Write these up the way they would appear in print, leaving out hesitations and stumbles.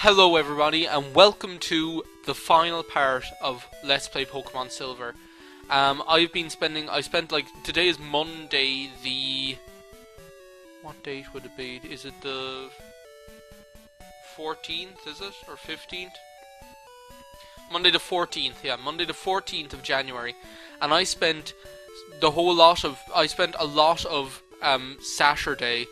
Hello everybody and welcome to the final part of Let's Play Pokemon Silver. I spent like, today is Monday the... What date would it be? Is it the 14th, is it? Or 15th? Monday the 14th, yeah, Monday the 14th of January. And I spent a lot of Saturday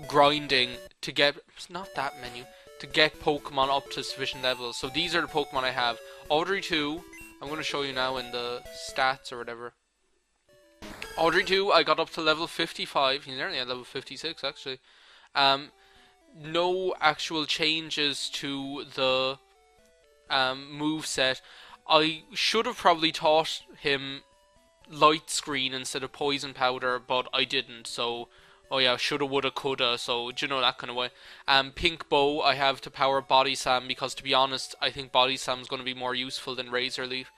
grinding to get, not that menu, to get Pokemon up to sufficient levels. So these are the Pokemon I have. Audrey 2, I'm going to show you now in the stats or whatever. Audrey 2, I got up to level 55. He's nearly at level 56 actually. No actual changes to the moveset. I should have probably taught him Light Screen instead of Poison Powder, but I didn't, so... Oh yeah, shoulda, woulda, coulda, so, do you know, that kind of way. Pink Bow, I have to power Body Slam, because to be honest, I think Body Slam's going to be more useful than Razor Leaf.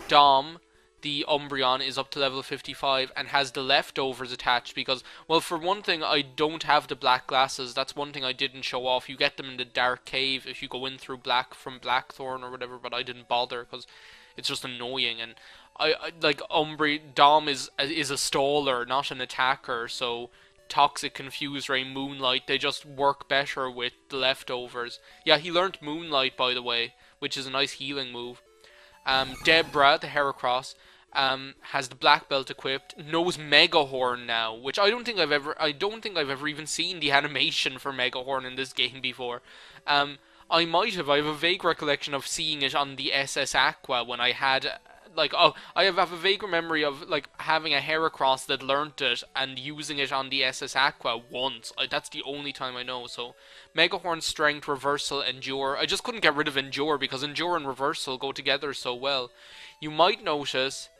Dom, the Umbreon, is up to level 55, and has the leftovers attached, because, well, for one thing, I don't have the black glasses. That's one thing I didn't show off. You get them in the Dark Cave if you go in through Blackthorn or whatever, but I didn't bother, because it's just annoying, and... I like Dom is a staller, not an attacker, so Toxic, Confuse Ray, Moonlight, they just work better with the leftovers. Yeah, he learnt Moonlight, by the way, which is a nice healing move. Debra, the Heracross, has the Black Belt equipped, knows Mega Horn now, which I don't think I've ever even seen the animation for Mega Horn in this game before. I have a vague recollection of seeing it on the SS Aqua when I had... Like, oh, I have a vague memory of, like, having a Heracross that learnt it and using it on the SS Aqua once. That's the only time I know, so... Mega Horn, Strength, Reversal, Endure. I just couldn't get rid of Endure because Endure and Reversal go together so well. You might notice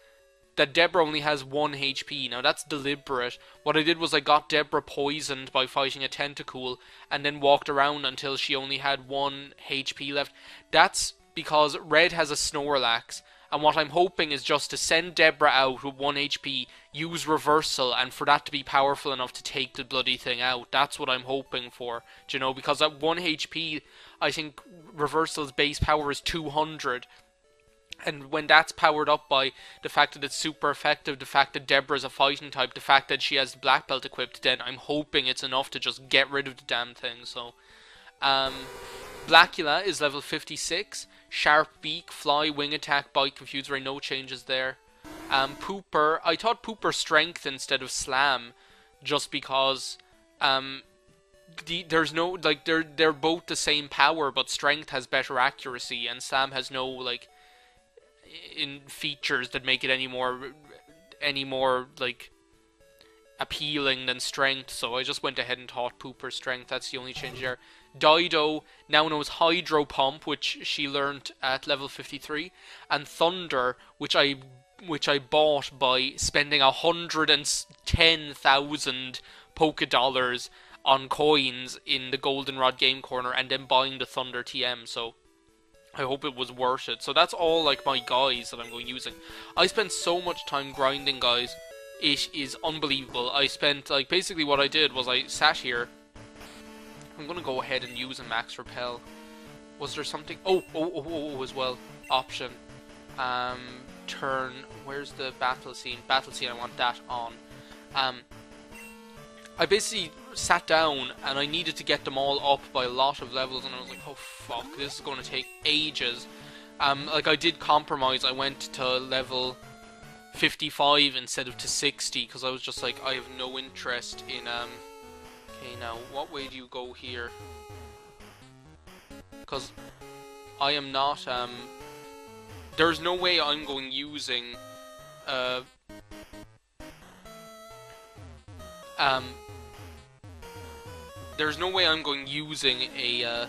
that Debra only has 1 HP. Now, that's deliberate. What I did was I got Debra poisoned by fighting a Tentacool and then walked around until she only had 1 HP left. That's because Red has a Snorlax. And what I'm hoping is just to send Debra out with 1 HP, use Reversal, and for that to be powerful enough to take the bloody thing out. That's what I'm hoping for, do you know, because at 1 HP, I think Reversal's base power is 200. And when that's powered up by the fact that it's super effective, the fact that Debra's a fighting type, the fact that she has the Black Belt equipped, then I'm hoping it's enough to just get rid of the damn thing, so... Blackula is level 56. Sharp Beak, Fly, Wing Attack, Bite, Confuse Ray, no changes there. Pooper, I taught Pooper Strength instead of Slam, just because there's no, like, they're both the same power, but Strength has better accuracy, and Slam has no, like, features that make it any more, like, appealing than Strength, so I just went ahead and taught Pooper Strength. That's the only change there. Dido now knows Hydro Pump, which she learnt at level 53, and Thunder, which I bought by spending 110,000 Poké-Dollars on coins in the Goldenrod Game Corner, and then buying the Thunder TM, so I hope it was worth it. So that's all, like, my guys that I'm going using. I spent so much time grinding, guys. It is unbelievable. I spent, like, basically what I did was I sat here. I'm gonna go ahead and use a Max Repel. Was there something? Oh, as well. Option. Turn. Where's the battle scene? Battle scene, I want that on. I basically sat down and I needed to get them all up by a lot of levels, and I was like, oh fuck, this is gonna take ages. Like, I did compromise. I went to level 55 instead of to 60 because I was just like, I have no interest in okay, now what way do you go here? Because I am not there's no way I'm going using there's no way I'm going using a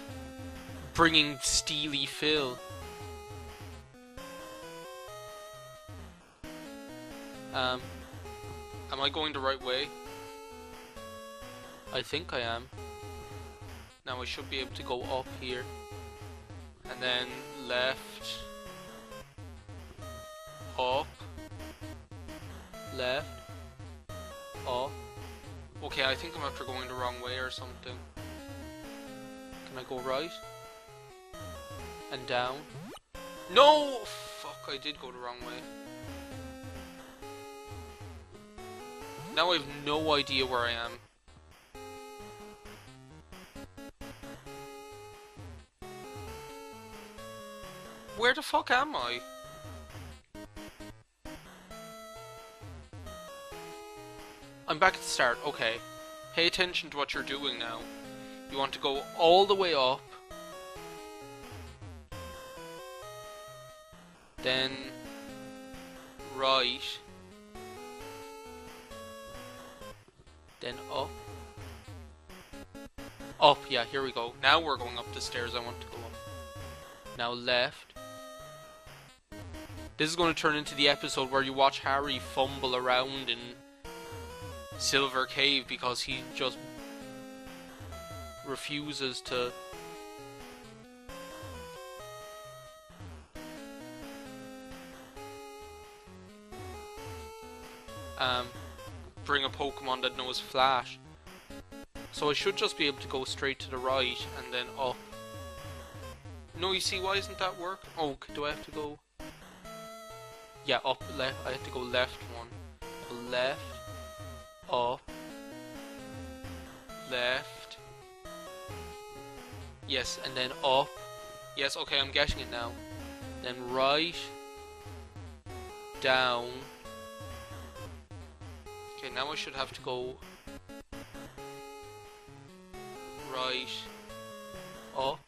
bringing Steely Phil. Am I going the right way? I think I am. Now I should be able to go up here. And then left. Up. Left. Up. Okay, I think I'm after going the wrong way or something. Can Can I go right? And down? No! Fuck, I did go the wrong way. Now I have no idea where I am. Where the fuck am I? I'm back at the start, okay. Pay attention to what you're doing now. You want to go all the way up. Then right. Then up. Up, yeah, here we go. Now we're going up the stairs I want to go up. Now left. This is going to turn into the episode where you watch Harry fumble around in Silver Cave because he just refuses to bring a Pokemon that knows Flash. So I should just be able to go straight to the right and then up. No, you see, why isn't that work? Oh, do I have to go? Yeah, up, left. I have to go left one. Left. Up. Left. Yes, and then up. Yes, okay, I'm getting it now. Then right. Down. Okay, now I should have to go right. Up.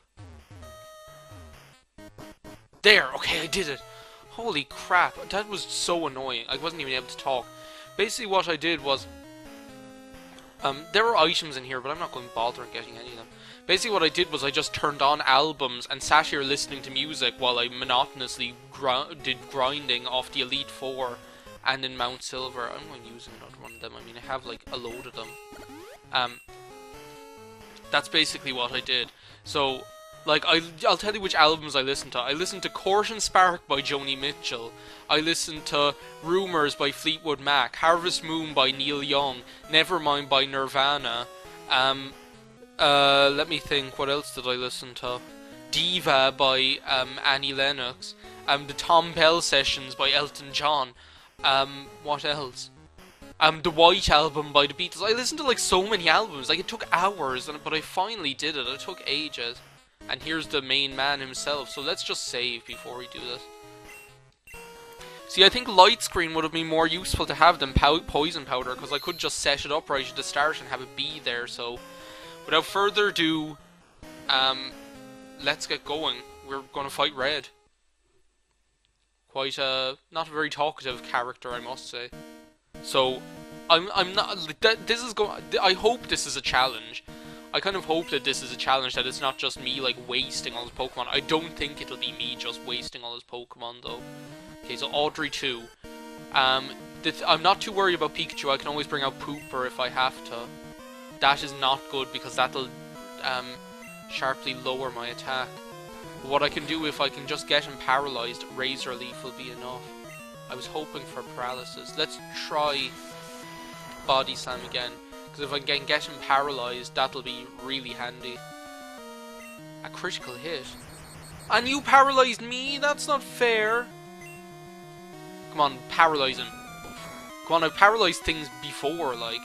There! Okay, I did it! Holy crap, that was so annoying. I wasn't even able to talk. Basically what I did was... there are items in here, but I'm not going to bother getting any of them. Basically what I did was I just turned on albums and sat here listening to music while I monotonously did grinding off the Elite Four and in Mount Silver. I'm going to use another one of them. I mean, I have like a load of them. That's basically what I did. So... like, I'll tell you which albums I listened to. I listened to Court and Spark by Joni Mitchell. I listened to Rumours by Fleetwood Mac. Harvest Moon by Neil Young. Nevermind by Nirvana. Let me think, what else did I listen to? Diva by Annie Lennox. The Tom Bell Sessions by Elton John. What else? The White Album by the Beatles. I listened to like so many albums. Like, it took hours, but I finally did it. It took ages. And here's the main man himself, so let's just save before we do this. See, I think light screen would have been more useful to have than poison powder, because I could just set it up right at the start and have it be there, so... without further ado, let's get going. We're going to fight Red. Quite not a very talkative character, I must say. So, I'm not... this is going... I hope this is a challenge. I kind of hope that this is a challenge, that it's not just me, like, wasting all his Pokemon. I don't think it'll be me just wasting all his Pokemon, though. Okay, so Audrey 2. I'm not too worried about Pikachu. I can always bring out Pooper if I have to. That is not good, because that'll, sharply lower my attack. But what I can do, if I can just get him paralyzed, Razor Leaf will be enough. I was hoping for paralysis. Let's try Body Slam again. Because if I can get him paralyzed, that'll be really handy. A critical hit. And you paralyzed me? That's not fair. Come on, paralyze him. Come on, I've paralyzed things before, like.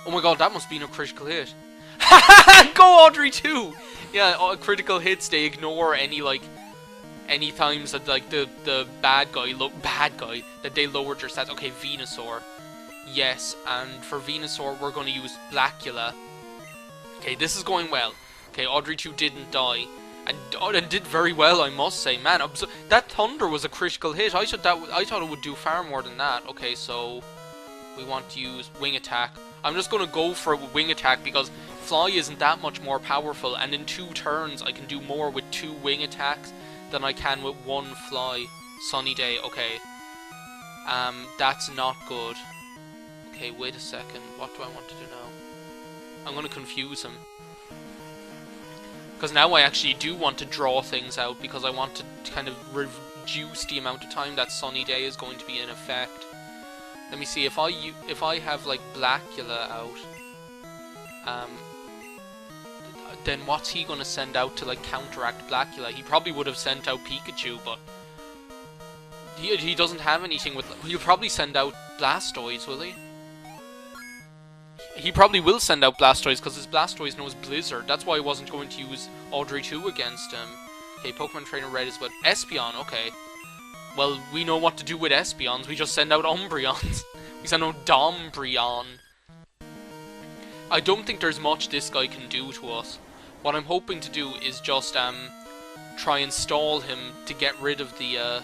Oh my god, that must be no critical hit. Go Audrey 2! Yeah, critical hits, they ignore any, like, any times that, like, the bad guy, that they lowered your stats. Okay, Venusaur. Yes, and for Venusaur, we're going to use Blackula. Okay, this is going well. Okay, Audrey 2 didn't die. And did very well, I must say. Man, that Thunder was a critical hit. I thought it would do far more than that. Okay, so we want to use Wing Attack. I'm just going to go for Wing Attack because Fly isn't that much more powerful. And in 2 turns, I can do more with 2 Wing Attacks than I can with 1 Fly. Sunny Day, okay. That's not good. Okay, wait a second. What do I want to do now? I'm going to confuse him. Because now I actually do want to draw things out, because I want to kind of reduce the amount of time that Sunny Day is going to be in effect. Let me see, if I have like Blackula out, then what's he gonna send out to like counteract Blackula? He probably would have sent out Pikachu, but he doesn't have anything with. He'll probably send out Blastoise, will he? He probably will send out Blastoise because his Blastoise knows Blizzard. That's why I wasn't going to use Audrey 2 against him. Okay, Pokemon Trainer Red is what? Espeon, okay. Well, we know what to do with Espeons. We just send out Umbreons. We send out Dombrion. I don't think there's much this guy can do to us. What I'm hoping to do is just try and stall him to get rid of the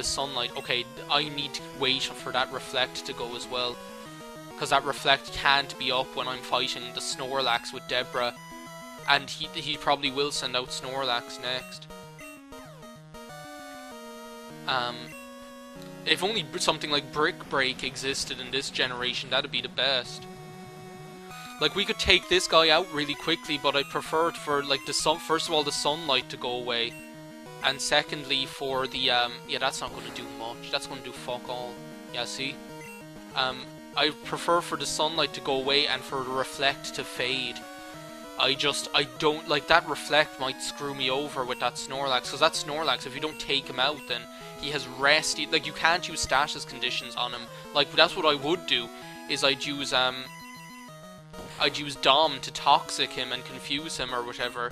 sunlight. Okay, I need to wait for that Reflect to go as well. Because that Reflect can't be up when I'm fighting the Snorlax with Debra. And he probably will send out Snorlax next. If only something like Brick Break existed in this generation, that'd be the best. Like, we could take this guy out really quickly, but I'd prefer it for, like, first of all, the sunlight to go away. And secondly, for the, yeah, that's not going to do much. That's going to do fuck all. Yeah, see? I prefer for the sunlight to go away and for the Reflect to fade. I don't, like, that Reflect might screw me over with that Snorlax, because that Snorlax, if you don't take him out, then he has rest, like, you can't use status conditions on him. Like, that's what I would do, is I'd use Dom to Toxic him and confuse him or whatever,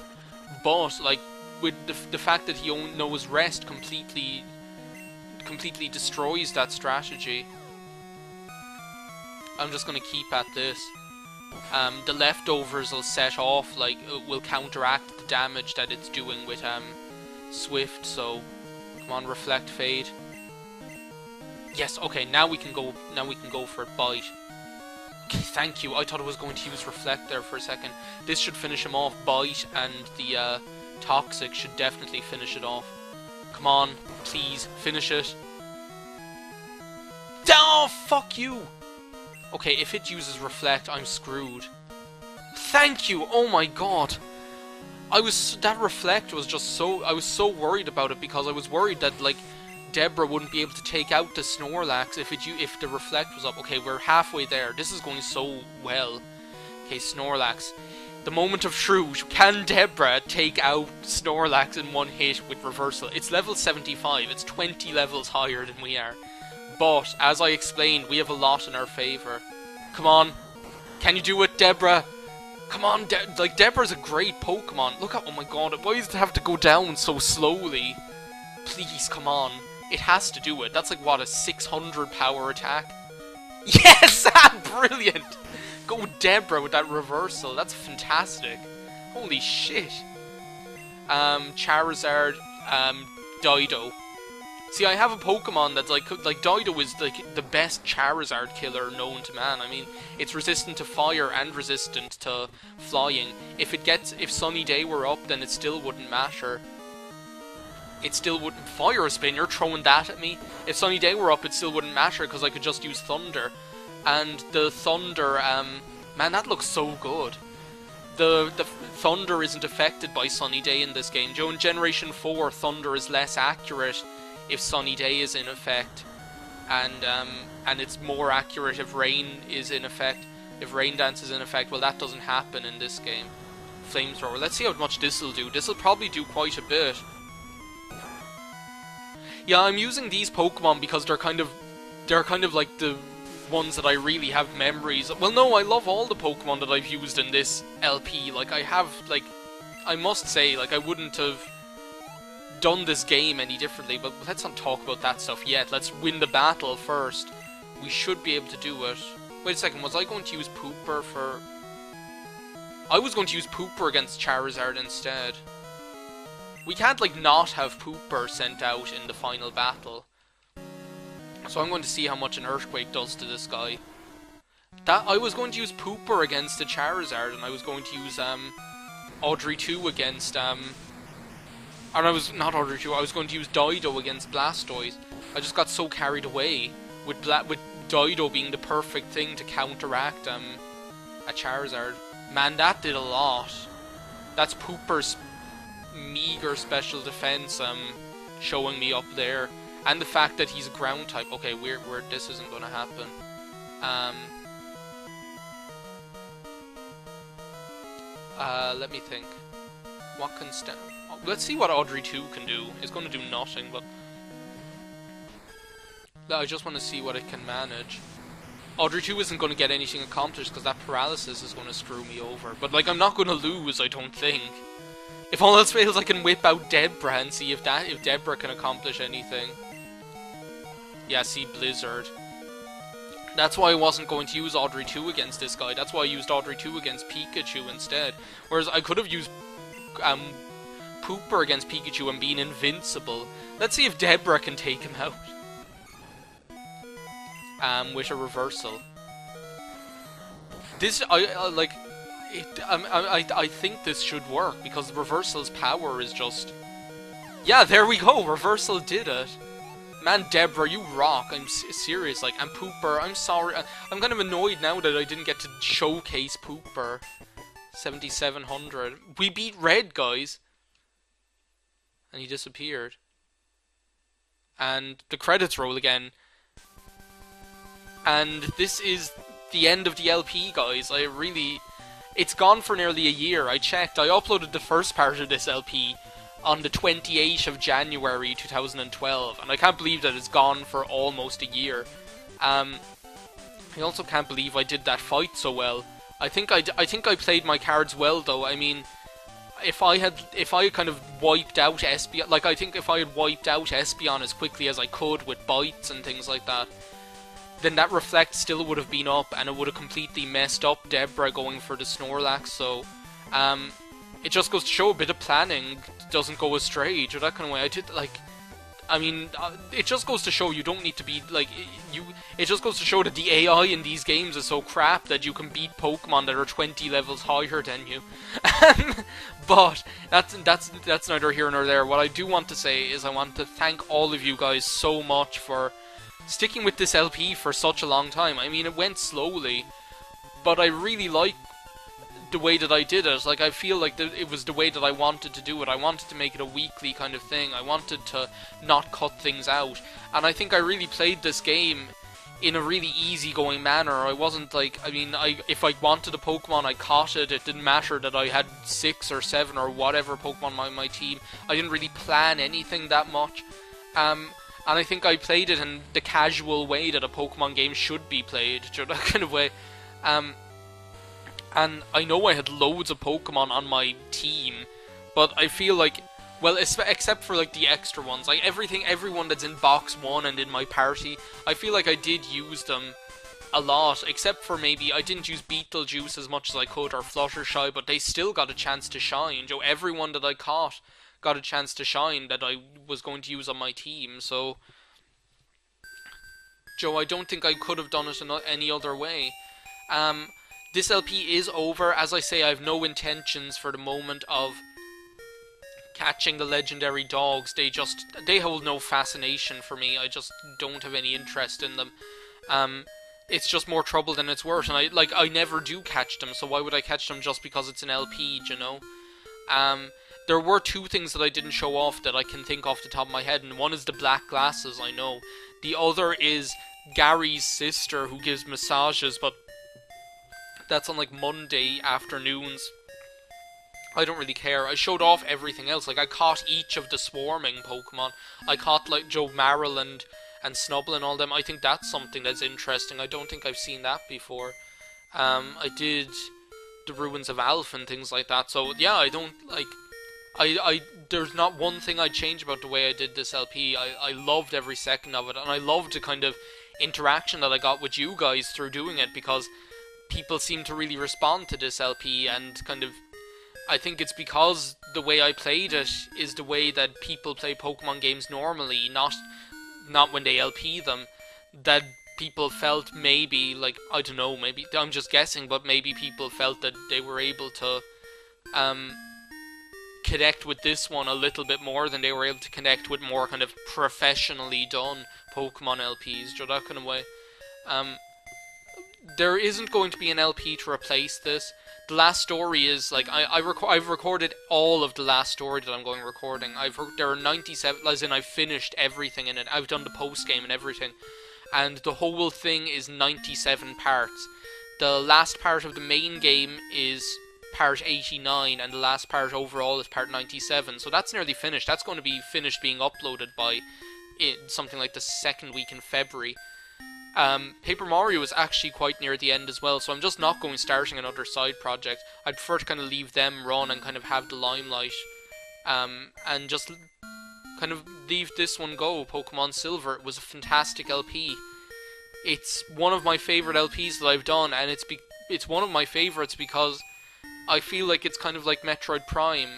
but, like, with the fact that he knows rest completely destroys that strategy. I'm just gonna keep at this. The leftovers will set off, like, will counteract the damage that it's doing with Swift, so come on, Reflect, Fade. Yes, okay, now we can go for Bite. Okay, thank you. I thought I was going to use Reflect there for a second. This should finish him off. Bite and the Toxic should definitely finish it off. Come on, please, finish it. Oh, fuck you! Okay, if it uses Reflect, I'm screwed. Thank you! Oh my god! That Reflect was just so... I was so worried about it because I was worried that, like, Debra wouldn't be able to take out the Snorlax if the Reflect was up. Okay, we're halfway there. This is going so well. Okay, Snorlax. The moment of truth. Can Debra take out Snorlax in one hit with Reversal? It's level 75. It's 20 levels higher than we are. But, as I explained, we have a lot in our favour. Come on. Can you do it, Debra? Come on, like, Debra's a great Pokemon. Look at, oh my god, why does it have to go down so slowly? Please, come on. It has to do it. That's like, what, a 600 power attack? Yes! Brilliant! Go Debra with that Reversal. That's fantastic. Holy shit. Charizard, Dido. See, I have a Pokemon that's like Dido is like the best Charizard killer known to man. I mean, it's resistant to fire and resistant to flying. If Sunny Day were up, then it still wouldn't matter. It still wouldn't. Fire Spin, you're throwing that at me? If Sunny Day were up, it still wouldn't matter because I could just use Thunder. And the Thunder, man, that looks so good. The Thunder isn't affected by Sunny Day in this game. In Generation 4, Thunder is less accurate if Sunny Day is in effect, and it's more accurate if Rain is in effect. If Rain Dance is in effect, well, that doesn't happen in this game. Flamethrower. Let's see how much this will do. This will probably do quite a bit. Yeah, I'm using these Pokemon because they're kind of like the ones that I really have memories of. Well, no, I love all the Pokemon that I've used in this LP. Like, I must say, like, I wouldn't have done this game any differently, but let's not talk about that stuff yet. Let's win the battle first. We should be able to do it. Wait a second, was I going to use Pooper for... I was going to use Pooper against Charizard instead. We can't, like, not have Pooper sent out in the final battle. So I'm going to see how much an Earthquake does to this guy. I was going to use Pooper against the Charizard, and I was going to use, Audrey 2 against, and I was going to use Dido against Blastoise. I just got so carried away with Dido being the perfect thing to counteract a Charizard. Man, that did a lot. That's Pooper's meager special defense showing me up there, and the fact that he's ground type. Okay, this isn't going to happen. Let me think. What can stand? Let's see what Audrey 2 can do. It's going to do nothing, but I just want to see what it can manage. Audrey 2 isn't going to get anything accomplished because that paralysis is going to screw me over. But, like, I'm not going to lose, I don't think. If all else fails, I can whip out Deborah and see if Deborah can accomplish anything. Yeah, see, Blizzard. That's why I wasn't going to use Audrey 2 against this guy. That's why I used Audrey 2 against Pikachu instead. Whereas I could have used Pooper against Pikachu and been invincible. Let's see if Deborah can take him out. With a reversal. This, I think this should work, because reversal's power is just... Yeah, there we go, reversal did it. Man, Deborah, you rock, I'm serious, like, and Pooper, I'm sorry, I'm kind of annoyed now that I didn't get to showcase Pooper. 7700. We beat Red, guys. And he disappeared. And the credits roll again. And this is the end of the LP, guys. It's gone for nearly a year. I checked. I uploaded the first part of this LP on the 28th of January 2012, and I can't believe that it's gone for almost a year. I also can't believe I did that fight so well. I think I played my cards well, though. I mean, if I kind of wiped out Espeon, like, I think if I had wiped out Espeon as quickly as I could with bites and things like that, then that Reflect still would have been up, and it would have completely messed up Deborah going for the Snorlax, so, it just goes to show a bit of planning doesn't go astray, or that kind of way. It just goes to show you don't need to be, like, it just goes to show that the AI in these games is so crap that you can beat Pokemon that are 20 levels higher than you. But, that's neither here nor there. What I do want to say is I want to thank all of you guys so much for sticking with this LP for such a long time. I mean, it went slowly, but I really like the way that I did it. Like, I feel like it was the way that I wanted to do it. I wanted to make it a weekly kind of thing. I wanted to not cut things out. And I think I really played this game in a really easygoing manner. I wasn't like, I mean, if I wanted a Pokemon, I caught it. It didn't matter that I had 6 or 7 or whatever Pokemon on my team. I didn't really plan anything that much. And I think I played it in the casual way that a Pokemon game should be played, that kind of way. And I know I had loads of Pokemon on my team, but I feel like, well, except for like the extra ones, like everyone that's in box 1 and in my party, I feel like I did use them a lot, except for maybe I didn't use Beetlejuice as much as I could, or Fluttershy, but they still got a chance to shine. Joe, everyone that I caught got a chance to shine that I was going to use on my team, so Joe, I don't think I could have done it in any other way. This LP is over. As I say, I have no intentions for the moment of catching the legendary dogs. They hold no fascination for me. I just don't have any interest in them. It's just more trouble than it's worth, and I never do catch them, so why would I catch them just because it's an LP, you know? There were 2 things that I didn't show off that I can think off the top of my head, and one is the black glasses, I know. The other is Gary's sister who gives massages, but that's on like Monday afternoons. I don't really care. I showed off everything else. Like, I caught each of the swarming Pokemon. I caught like Joe Marill and Snubbull and all them. I think that's something that's interesting. I don't think I've seen that before. I did the Ruins of Alph and things like that. So yeah, I don't like. There's not one thing I'd change about the way I did this LP. I loved every second of it, and I loved the kind of interaction that I got with you guys through doing it, because people seem to really respond to this LP, and kind of, I think it's because the way I played it is the way that people play Pokemon games normally, not when they LP them, that people felt maybe, like, I don't know, maybe, I'm just guessing, but maybe people felt that they were able to, connect with this one a little bit more than they were able to connect with more kind of professionally done Pokemon LPs, that kind of way. There isn't going to be an LP to replace this. The last story is, like, I've recorded all of the last story that I'm going recording. There are 97, as in I've finished everything in it. I've done the post-game and everything. And the whole thing is 97 parts. The last part of the main game is part 89, and the last part overall is part 97. So that's nearly finished. That's going to be finished being uploaded by something like the second week in February. Paper Mario is actually quite near the end as well, so I'm just not starting another side project. I'd prefer to kind of leave them run and kind of have the limelight, and just kind of leave this one go. Pokemon Silver, it was a fantastic LP. It's one of my favorite LPs that I've done, and it's one of my favorites because I feel like it's kind of like Metroid Prime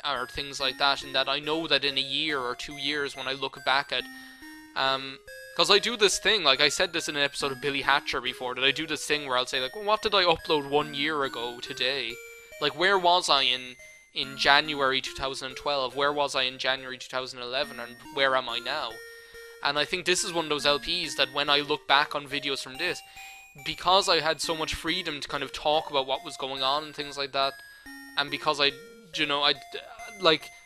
or things like that, in that I know that in a year or 2 years when I look back at, because I do this thing, like I said this in an episode of Billy Hatcher before, that I do this thing where I'll say like, well, what did I upload 1 year ago today? Like, where was I in January 2012? Where was I in January 2011? And where am I now? And I think this is one of those LPs that when I look back on videos from this, because I had so much freedom to kind of talk about what was going on and things like that, and because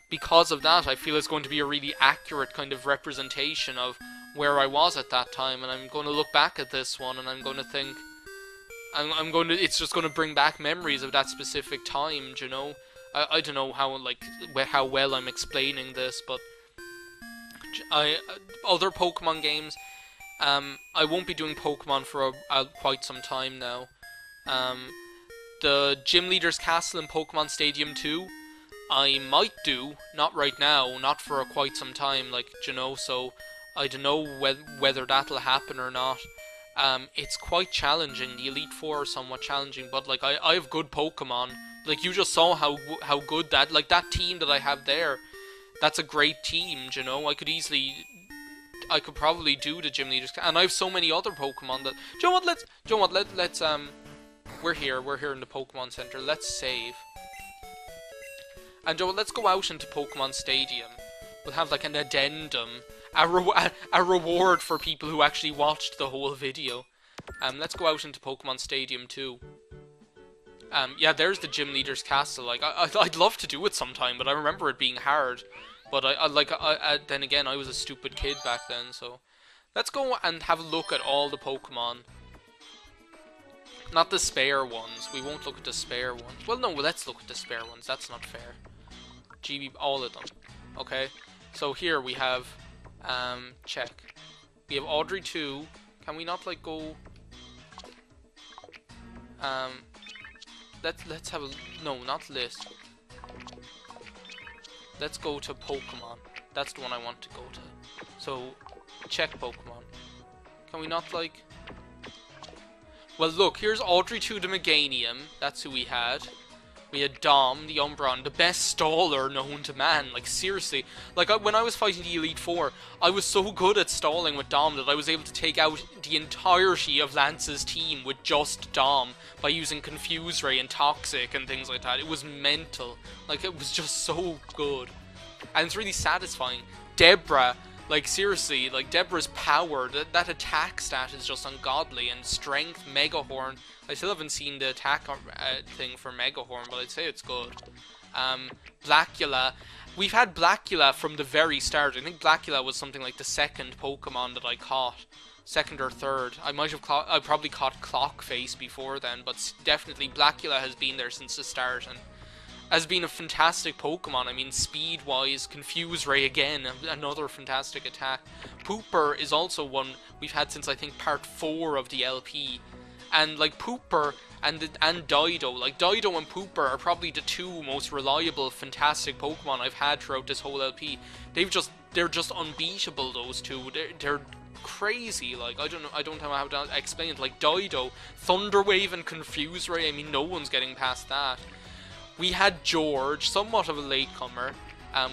because of that, I feel it's going to be a really accurate kind of representation of where I was at that time, and I'm going to look back at this one and I'm going to think, it's just going to bring back memories of that specific time, you know. I don't know how well I'm explaining this, but other Pokemon games, I won't be doing Pokemon for quite some time now. The Gym Leader's Castle in Pokemon Stadium 2, I might do, not right now, not for quite some time, like, you know, so I don't know whether that'll happen or not. It's quite challenging. The Elite Four are somewhat challenging, but like I have good Pokemon. Like, you just saw how good that, like, that team that I have there. That's a great team, you know. I could probably do the Gym Leaders, and I have so many other Pokemon that. Do you know what? Let's we're here in the Pokemon Center. Let's save. And Joe, let's go out into Pokemon Stadium. We'll have like an addendum, a reward for people who actually watched the whole video. Let's go out into Pokemon Stadium 2. Yeah, there's the Gym Leader's Castle. Like, I'd love to do it sometime, but I remember it being hard. But then again, I was a stupid kid back then, so let's go and have a look at all the Pokemon. Not the spare ones. We won't look at the spare ones. Well, no, let's look at the spare ones. That's not fair. GB, all of them. Okay. So here we have, check. We have Audrey 2. Can we not, like, go... Let's have a... No, not list. Let's go to Pokemon. That's the one I want to go to. So, check Pokemon. Can we not, like... Well, look, here's Audrey 2 the Meganium. That's who we had. We had Dom, the Umbreon, the best staller known to man. Like, seriously. Like, when I was fighting the Elite Four, I was so good at stalling with Dom that I was able to take out the entirety of Lance's team with just Dom by using Confuse Ray and Toxic and things like that. It was mental. Like, it was just so good. And it's really satisfying. Deborah, like, seriously, like, Deborah's power, that attack stat is just ungodly. And strength, Megahorn. I still haven't seen the attack thing for Megahorn, but I'd say it's good. Blackula. We've had Blackula from the very start. I think Blackula was something like the second Pokemon that I caught. Second or third. I probably caught Clockface before then, but definitely Blackula has been there since the start and has been a fantastic Pokemon. I mean, speed-wise, Confuse Ray again, another fantastic attack. Pooper is also one we've had since, I think, part 4 of the LP. And, like, Pooper and Dido, like, Dido and Pooper are probably the two most reliable, fantastic Pokemon I've had throughout this whole LP. They're just unbeatable, those two. They're crazy. Like, I don't know how to explain it. Like, Dido, Thunder Wave and Confuse Ray, I mean, no one's getting past that. We had George, somewhat of a latecomer.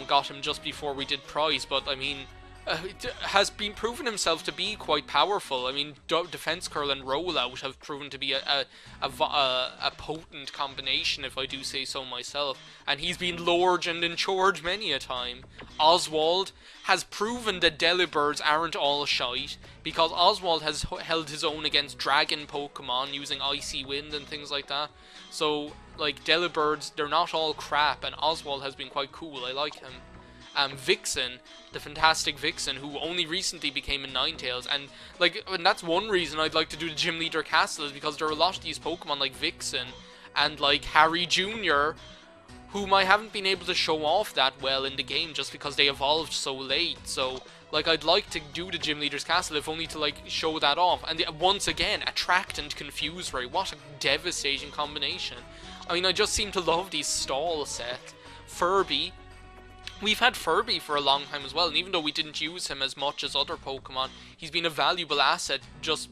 Got him just before we did Prize, but I mean, has been proven himself to be quite powerful. I mean, Defense Curl and Rollout have proven to be a potent combination, if I do say so myself. And he's been lorged in charge many a time. Oswald has proven that Delibirds aren't all shite, because Oswald has held his own against Dragon Pokemon using Icy Wind and things like that. So, like, Delibirds, they're not all crap, and Oswald has been quite cool. I like him. Vixen, the fantastic Vixen, who only recently became a Ninetales, and that's one reason I'd like to do the Gym Leader Castle, is because there are a lot of these Pokemon like Vixen and like Harry Jr., whom I haven't been able to show off that well in the game just because they evolved so late. So, like, I'd like to do the Gym Leader's Castle if only to, like, show that off. And once again, attract and confuse Ray. What a devastating combination. I mean, I just seem to love these stall sets. Furby. We've had Furby for a long time as well, and even though we didn't use him as much as other Pokemon, he's been a valuable asset just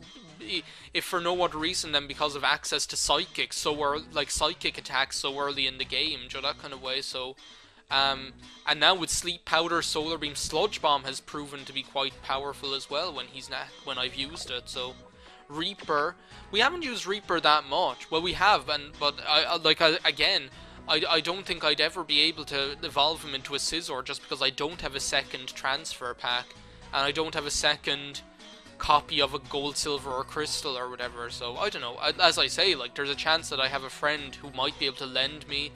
if for no other reason than because of access to psychic psychic attacks so early in the game, that kind of way. So and now with Sleep Powder, Solar Beam, Sludge Bomb has proven to be quite powerful as well when I've used it. So Reaper, we haven't used Reaper that much. Well, we have, but I don't think I'd ever be able to evolve him into a Scizor just because I don't have a second transfer pack and I don't have a second copy of a Gold, Silver, or Crystal or whatever. So I don't know. As I say, like, there's a chance that I have a friend who might be able to lend me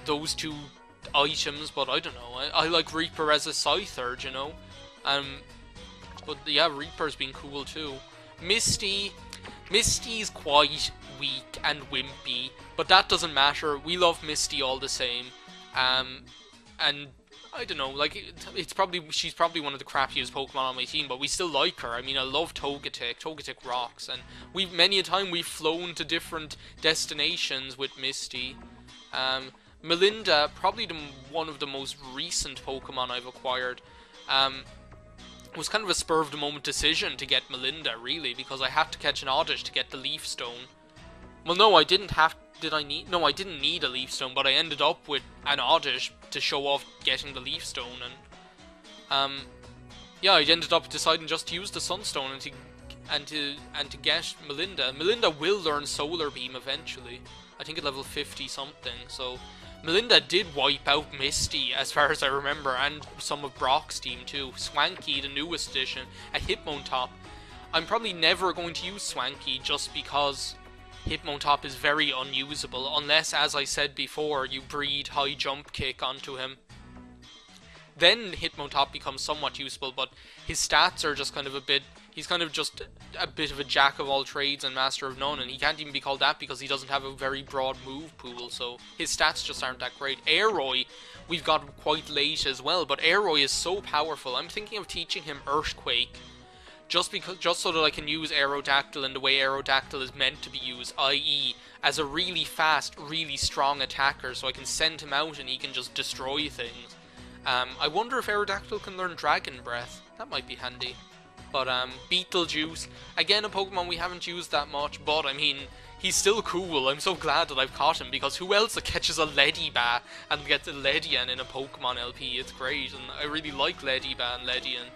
those two items, but I don't know. I like Reaper as a Scyther, but yeah, Reaper's been cool too. Misty's quite weak and wimpy, but that doesn't matter. We love Misty all the same. And I don't know, like, she's probably one of the crappiest Pokemon on my team, but we still like her. I mean, I love Togetic. Togetic rocks, and many a time we've flown to different destinations with Misty. Melinda, probably one of the most recent Pokemon I've acquired. It was kind of a spur of the moment decision to get Melinda, really, because I had to catch an Oddish to get the Leaf Stone. Well, no, I didn't need a Leaf Stone, but I ended up with an Oddish to show off getting the Leaf Stone, and yeah, I ended up deciding just to use the Sunstone and to get Melinda. Melinda will learn Solar Beam eventually. I think at level 50 something. So Melinda did wipe out Misty, as far as I remember, and some of Brock's team too. Swanky, the newest addition, a Hitmontop. I'm probably never going to use Swanky just because Hitmontop is very unusable, unless, as I said before, you breed High Jump Kick onto him. Then Hitmontop becomes somewhat useful, but his stats are just kind of he's kind of just a bit of a jack of all trades and master of none, and he can't even be called that because he doesn't have a very broad move pool, so his stats just aren't that great. Aeroy, we've got quite late as well, but Aeroy is so powerful. I'm thinking of teaching him Earthquake, just so that I can use Aerodactyl in the way Aerodactyl is meant to be used, i.e. as a really fast, really strong attacker, so I can send him out and he can just destroy things. I wonder if Aerodactyl can learn Dragon Breath. That might be handy. But Beetlejuice, again a Pokemon we haven't used that much, but I mean, he's still cool. I'm so glad that I've caught him, because who else catches a Ledyba and gets a Ledian in a Pokemon LP? It's great, and I really like Ledyba and Ledian.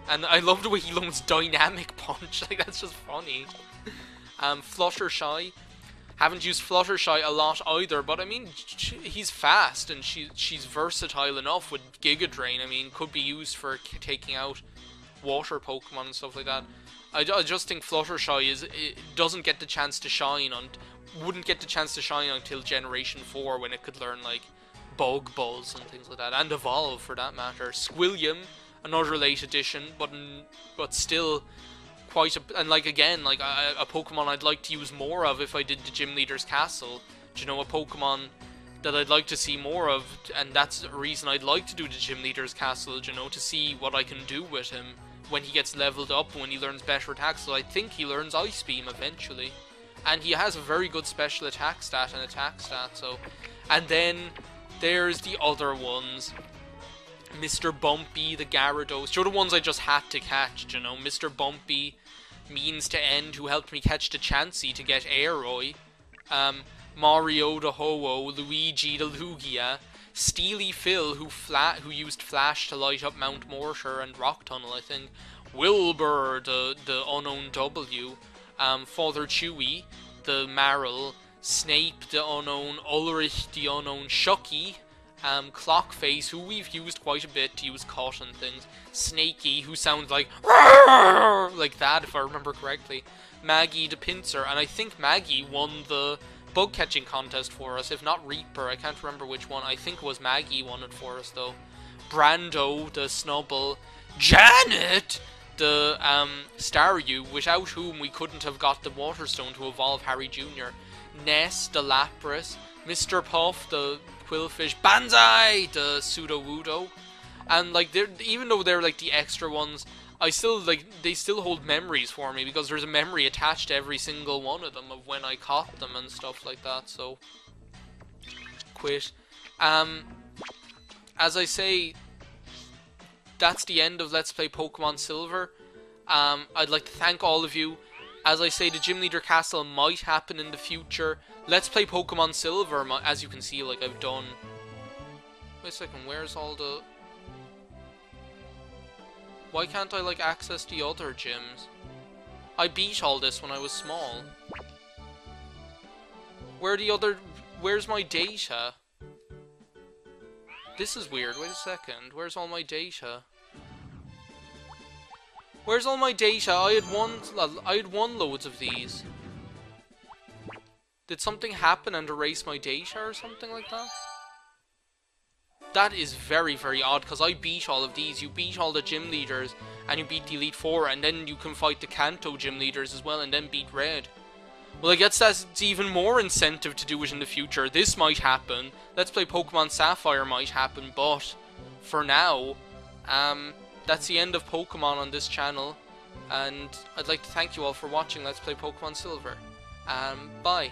And I love the way he learns Dynamic Punch, like, that's just funny. Fluttershy, haven't used Fluttershy a lot either, but I mean, he's fast, and she's versatile enough with Giga Drain. I mean, could be used for taking out water Pokemon and stuff like that. I just think Fluttershy doesn't get the chance to shine wouldn't get the chance to shine until Generation 4, when it could learn, like, Bug Buzz and things like that, and Evolve for that matter. Squilliam, another late addition, but still quite a Pokemon I'd like to use more of if I did the Gym Leader's Castle. A Pokemon that I'd like to see more of, and that's the reason I'd like to do the Gym Leader's Castle, to see what I can do with him when he gets leveled up, when he learns better attacks. So I think he learns Ice Beam eventually, and he has a very good special attack stat and attack stat. So, and then there's the other ones. Mr. Bumpy, the Gyarados, the ones I just had to catch, Mr. Bumpy, Means to End, who helped me catch the Chansey to get Aeroy, Mario the Ho-Oh, Luigi the Lugia, Steely Phil, who used Flash to light up Mount Mortar and Rock Tunnel, I think, Wilbur, the unknown W, Father Chewy, the Marill, Snape, the unknown, Ulrich, the unknown, Shucky, Clockface, who we've used quite a bit to use Cut and things, Snakey, who sounds like that, if I remember correctly, Maggie the Pinsir, and I think Maggie won the bug catching contest for us, if not Reaper, I can't remember which one. I think it was Maggie won it for us though. Brando, the Snubble, Janet, the Staryu, without whom we couldn't have got the Water Stone to evolve Harry Jr., Ness, the Lapras, Mr. Puff, the Quillfish, Banzai, the Sudowoodo. And like, even though they're like the extra ones, I still like, they still hold memories for me because there's a memory attached to every single one of them of when I caught them and stuff like that. So quit. As I say, that's the end of Let's Play Pokemon Silver. I'd like to thank all of you. As I say, the Gym Leader Castle might happen in the future. Let's Play Pokemon Silver, as you can see, like I've done. Wait a second, where's all the... Why can't I, like, access the other gyms? I beat all this when I was small. Where's my data? This is weird, wait a second. Where's all my data? Where's all my data? I had won loads of these. Did something happen and erase my data or something like that? That is very, very odd, because I beat all of these. You beat all the gym leaders, and you beat the Elite Four, and then you can fight the Kanto gym leaders as well, and then beat Red. Well, I guess that's even more incentive to do it in the future. This might happen. Let's Play Pokemon Sapphire might happen, but for now, that's the end of Pokemon on this channel, and I'd like to thank you all for watching Let's Play Pokemon Silver. Bye.